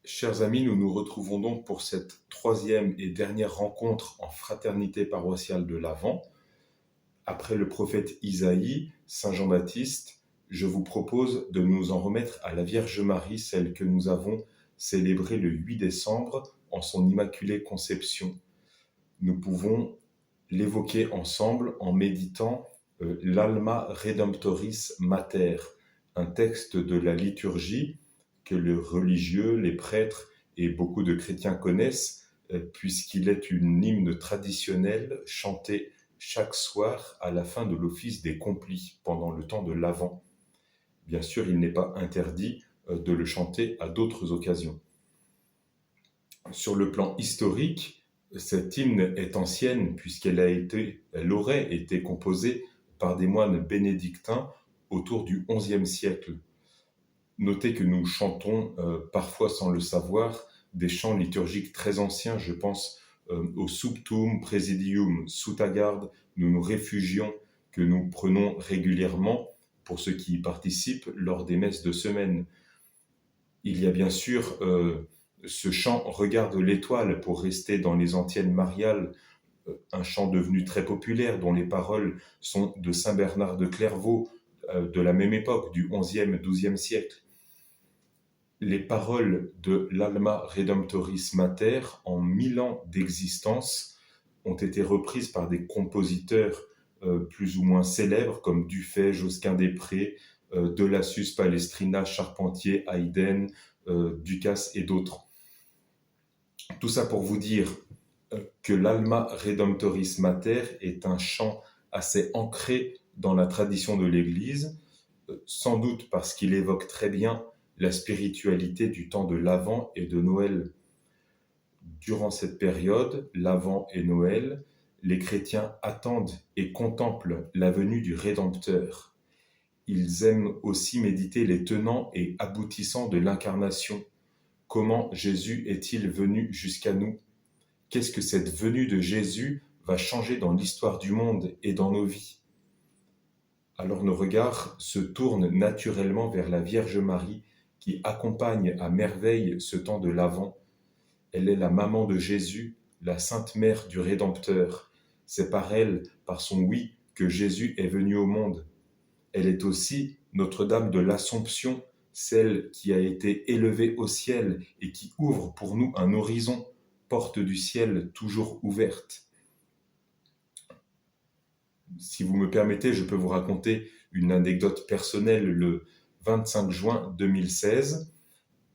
Chers amis, nous nous retrouvons donc pour cette troisième et dernière rencontre en fraternité paroissiale de l'Avent. Après le prophète Isaïe, Saint Jean-Baptiste, je vous propose de nous en remettre à la Vierge Marie, celle que nous avons célébrée le 8 décembre en son Immaculée Conception. Nous pouvons l'évoquer ensemble en méditant l'Alma Redemptoris Mater, un texte de la liturgie que les religieux, les prêtres et beaucoup de chrétiens connaissent, puisqu'il est une hymne traditionnelle chantée chaque soir à la fin de l'office des complis, pendant le temps de l'Avent. Bien sûr, il n'est pas interdit de le chanter à d'autres occasions. Sur le plan historique, cette hymne est ancienne puisqu'elle aurait été composée par des moines bénédictins autour du XIe siècle. Notez que nous chantons, parfois sans le savoir, des chants liturgiques très anciens. Je pense au Subtum Praesidium, sous ta garde, nous nous réfugions, que nous prenons régulièrement pour ceux qui y participent lors des messes de semaine. Il y a bien sûr ce chant Regarde l'étoile, pour rester dans les antiennes mariales, un chant devenu très populaire dont les paroles sont de Saint Bernard de Clairvaux, de la même époque, du XIe, XIIe siècle. Les paroles de l'Alma Redemptoris Mater, en 1000 ans d'existence, ont été reprises par des compositeurs plus ou moins célèbres comme Dufay, Josquin-des-Prés, Delassus, Palestrina, Charpentier, Haydn, Ducasse et d'autres. Tout ça pour vous dire que l'Alma Redemptoris Mater est un chant assez ancré dans la tradition de l'Église, sans doute parce qu'il évoque très bien la spiritualité du temps de l'Avent et de Noël. Durant cette période, l'Avent et Noël, les chrétiens attendent et contemplent la venue du Rédempteur. Ils aiment aussi méditer les tenants et aboutissants de l'incarnation. Comment Jésus est-il venu jusqu'à nous ? Qu'est-ce que cette venue de Jésus va changer dans l'histoire du monde et dans nos vies ? Alors nos regards se tournent naturellement vers la Vierge Marie qui accompagne à merveille ce temps de l'Avent. Elle est la maman de Jésus, la Sainte Mère du Rédempteur. C'est par elle, par son oui, que Jésus est venu au monde. Elle est aussi Notre-Dame de l'Assomption, celle qui a été élevée au ciel et qui ouvre pour nous un horizon, porte du ciel toujours ouverte. Si vous me permettez, je peux vous raconter une anecdote personnelle. Le 25 juin 2016,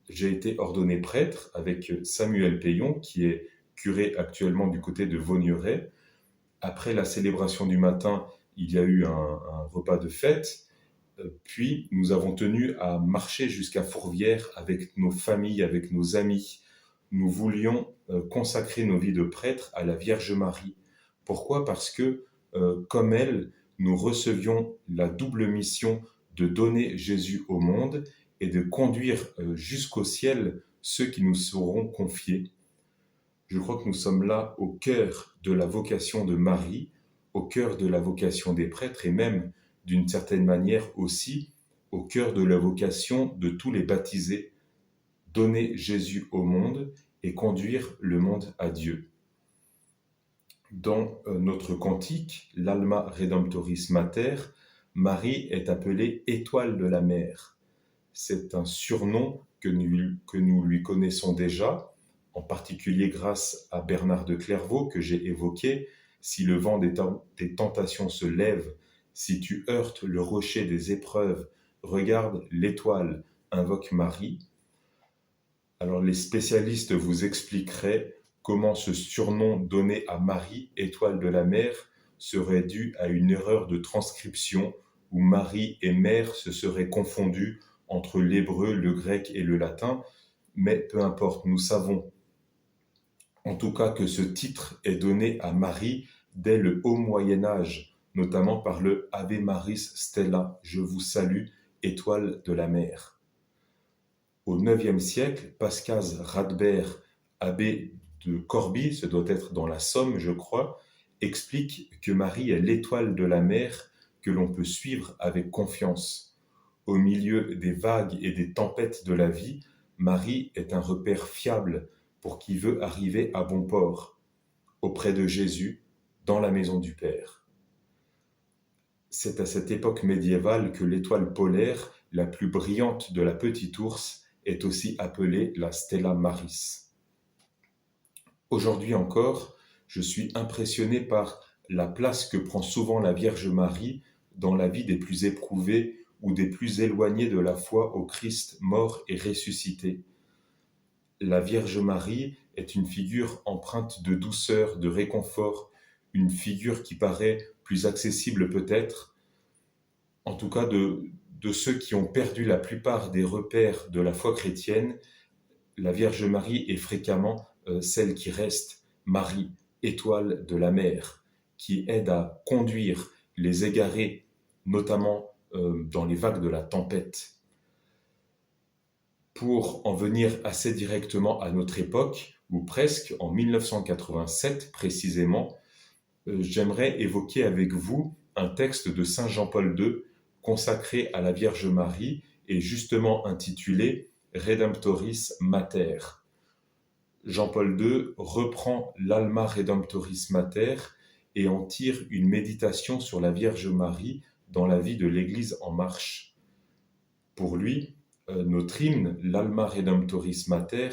j'ai été ordonné prêtre avec Samuel Payon, qui est curé actuellement du côté de Vaugneray. Après la célébration du matin, il y a eu un repas de fête. Puis, nous avons tenu à marcher jusqu'à Fourvière avec nos familles, avec nos amis. Nous voulions consacrer nos vies de prêtres à la Vierge Marie. Pourquoi ? Parce que, comme elle, nous recevions la double mission de donner Jésus au monde et de conduire jusqu'au ciel ceux qui nous seront confiés. Je crois que nous sommes là au cœur de la vocation de Marie, au cœur de la vocation des prêtres et même, d'une certaine manière aussi, au cœur de la vocation de tous les baptisés, donner Jésus au monde et conduire le monde à Dieu. Dans notre cantique, l'Alma Redemptoris Mater, Marie est appelée étoile de la mer. C'est un surnom que nous lui connaissons déjà, en particulier grâce à Bernard de Clairvaux que j'ai évoqué. Si le vent des tentations se lève, si tu heurtes le rocher des épreuves, regarde l'étoile, invoque Marie. Alors les spécialistes vous expliqueraient comment ce surnom donné à Marie, étoile de la mer, serait dû à une erreur de transcription où Marie et mère se seraient confondus entre l'hébreu, le grec et le latin, mais peu importe, nous savons en tout cas que ce titre est donné à Marie dès le haut Moyen-Âge, notamment par le Ave Maris Stella, je vous salue, étoile de la mer. Au IXe siècle, Pascaz Radbert, abbé de Corbie, ce doit être dans la Somme, je crois, explique que Marie est l'étoile de la mer que l'on peut suivre avec confiance. Au milieu des vagues et des tempêtes de la vie, Marie est un repère fiable pour qui veut arriver à bon port, auprès de Jésus, dans la maison du Père. C'est à cette époque médiévale que l'étoile polaire, la plus brillante de la petite ours, est aussi appelée la Stella Maris. Aujourd'hui encore, je suis impressionné par la place que prend souvent la Vierge Marie dans la vie des plus éprouvés ou des plus éloignés de la foi au Christ mort et ressuscité. La Vierge Marie est une figure empreinte de douceur, de réconfort, une figure qui paraît plus accessible peut-être, en tout cas de ceux qui ont perdu la plupart des repères de la foi chrétienne. La Vierge Marie est fréquemment celle qui reste Marie, étoile de la mer, qui aide à conduire les égarés, notamment dans les vagues de la tempête. Pour en venir assez directement à notre époque, ou presque en 1987 précisément, j'aimerais évoquer avec vous un texte de Saint Jean-Paul II consacré à la Vierge Marie et justement intitulé Redemptoris Mater. Jean-Paul II reprend l'Alma Redemptoris Mater et en tire une méditation sur la Vierge Marie dans la vie de l'Église en marche. Pour lui, notre hymne, l'Alma Redemptoris Mater,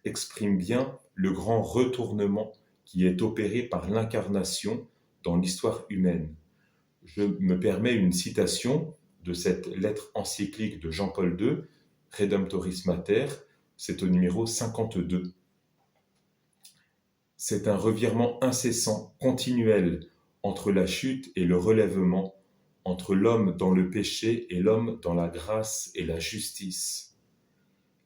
exprime bien le grand retournement qui est opéré par l'incarnation dans l'histoire humaine. Je me permets une citation de cette lettre encyclique de Jean-Paul II, Redemptoris Mater, c'est au numéro 52. C'est un revirement incessant, continuel, entre la chute et le relèvement, entre l'homme dans le péché et l'homme dans la grâce et la justice.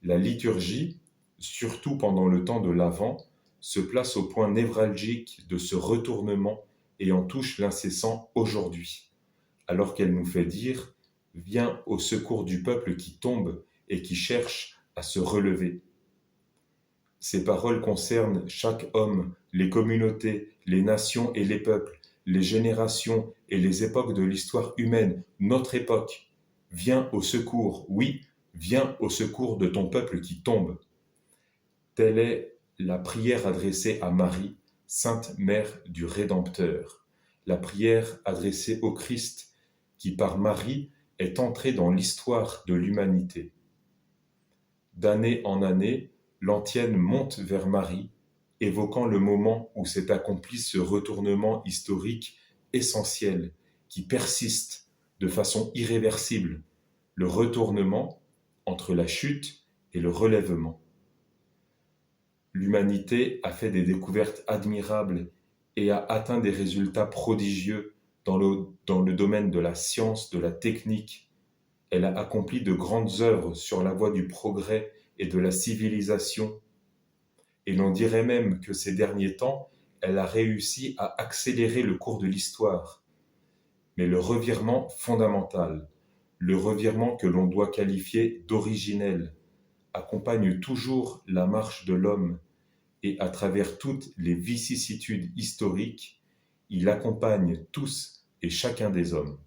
La liturgie, surtout pendant le temps de l'Avent, se place au point névralgique de ce retournement et en touche l'incessant aujourd'hui, alors qu'elle nous fait dire « Viens au secours du peuple qui tombe et qui cherche à se relever ». Ces paroles concernent chaque homme, les communautés, les nations et les peuples, les générations et les époques de l'histoire humaine, notre époque. Viens au secours, oui, viens au secours de ton peuple qui tombe. Telle est la prière adressée à Marie, Sainte Mère du Rédempteur, la prière adressée au Christ qui, par Marie, est entré dans l'histoire de l'humanité. D'année en année, l'antienne monte vers Marie, évoquant le moment où s'est accompli ce retournement historique essentiel qui persiste de façon irréversible, le retournement entre la chute et le relèvement. L'humanité a fait des découvertes admirables et a atteint des résultats prodigieux dans le domaine de la science, de la technique. Elle a accompli de grandes œuvres sur la voie du progrès et de la civilisation. Et l'on dirait même que ces derniers temps, elle a réussi à accélérer le cours de l'histoire. Mais le revirement fondamental, le revirement que l'on doit qualifier d'originel, accompagne toujours la marche de l'homme et à travers toutes les vicissitudes historiques, il accompagne tous et chacun des hommes.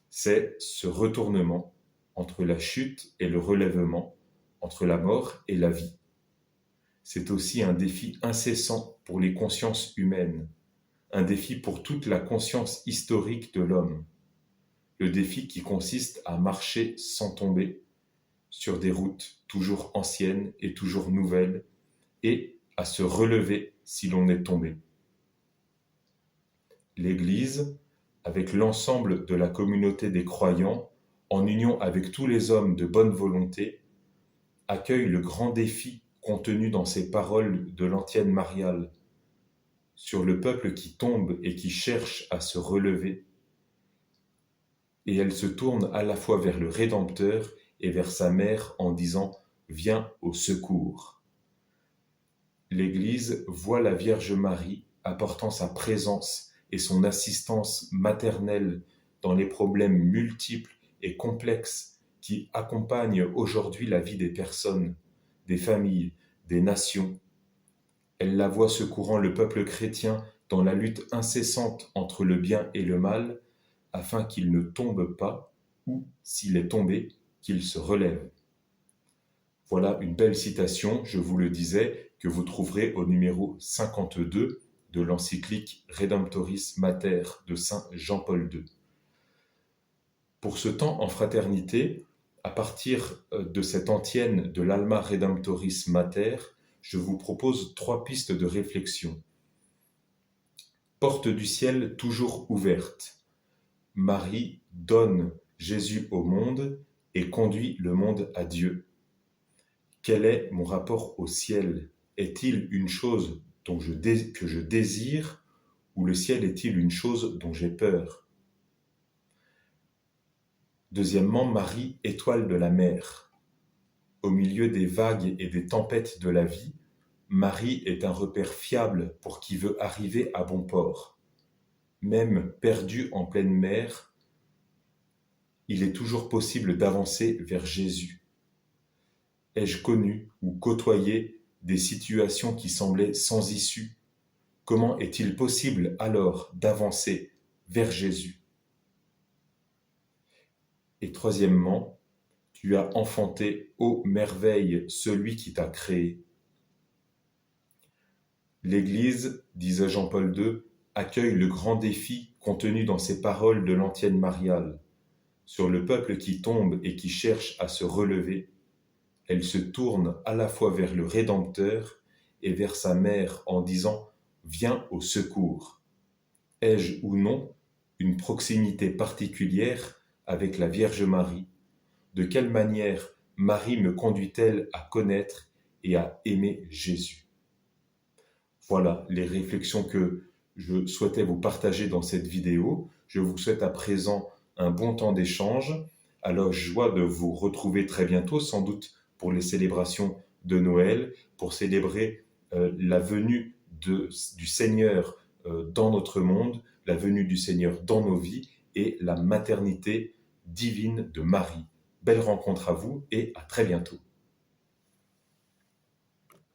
C'est ce retournement entre la chute et le relèvement, entre la mort et la vie. C'est aussi un défi incessant pour les consciences humaines, un défi pour toute la conscience historique de l'homme, le défi qui consiste à marcher sans tomber sur des routes toujours anciennes et toujours nouvelles, et à se relever si l'on est tombé. L'Église, avec l'ensemble de la communauté des croyants, en union avec tous les hommes de bonne volonté, accueille le grand défi contenu dans ces paroles de l'antienne mariale, sur le peuple qui tombe et qui cherche à se relever, et elle se tourne à la fois vers le Rédempteur et vers sa mère en disant « Viens au secours ». L'Église voit la Vierge Marie apportant sa présence et son assistance maternelle dans les problèmes multiples et complexes qui accompagnent aujourd'hui la vie des personnes, des familles, des nations. Elle la voit secourant le peuple chrétien dans la lutte incessante entre le bien et le mal, afin qu'il ne tombe pas, ou, s'il est tombé, qu'il se relève. Voilà une belle citation, je vous le disais, que vous trouverez au numéro 52 de l'encyclique Redemptoris Mater de Saint Jean-Paul II. Pour ce temps en fraternité, à partir de cette antienne de l'Alma Redemptoris Mater, je vous propose 3 pistes de réflexion. Porte du ciel toujours ouverte. Marie donne Jésus au monde et conduit le monde à Dieu. Quel est mon rapport au ciel? Est-il une chose que je désire ou le ciel est-il une chose dont j'ai peur? Deuxièmement, Marie, étoile de la mer. Au milieu des vagues et des tempêtes de la vie, Marie est un repère fiable pour qui veut arriver à bon port. Même perdu en pleine mer, il est toujours possible d'avancer vers Jésus. Ai-je connu ou côtoyé des situations qui semblaient sans issue? Comment est-il possible alors d'avancer vers Jésus? Et troisièmement, tu as enfanté, ô merveille, celui qui t'a créé. L'Église, disait Jean-Paul II, accueille le grand défi contenu dans ces paroles de l'antienne mariale. Sur le peuple qui tombe et qui cherche à se relever, elle se tourne à la fois vers le Rédempteur et vers sa mère en disant « Viens au secours ». Ai-je ou non une proximité particulière avec la Vierge Marie? De quelle manière Marie me conduit-elle à connaître et à aimer Jésus? Voilà les réflexions que je souhaitais vous partager dans cette vidéo. Je vous souhaite à présent un bon temps d'échange, à la joie de vous retrouver très bientôt, sans doute pour les célébrations de Noël, pour célébrer la venue du Seigneur dans notre monde, la venue du Seigneur dans nos vies et la maternité divine de Marie. Belle rencontre à vous et à très bientôt.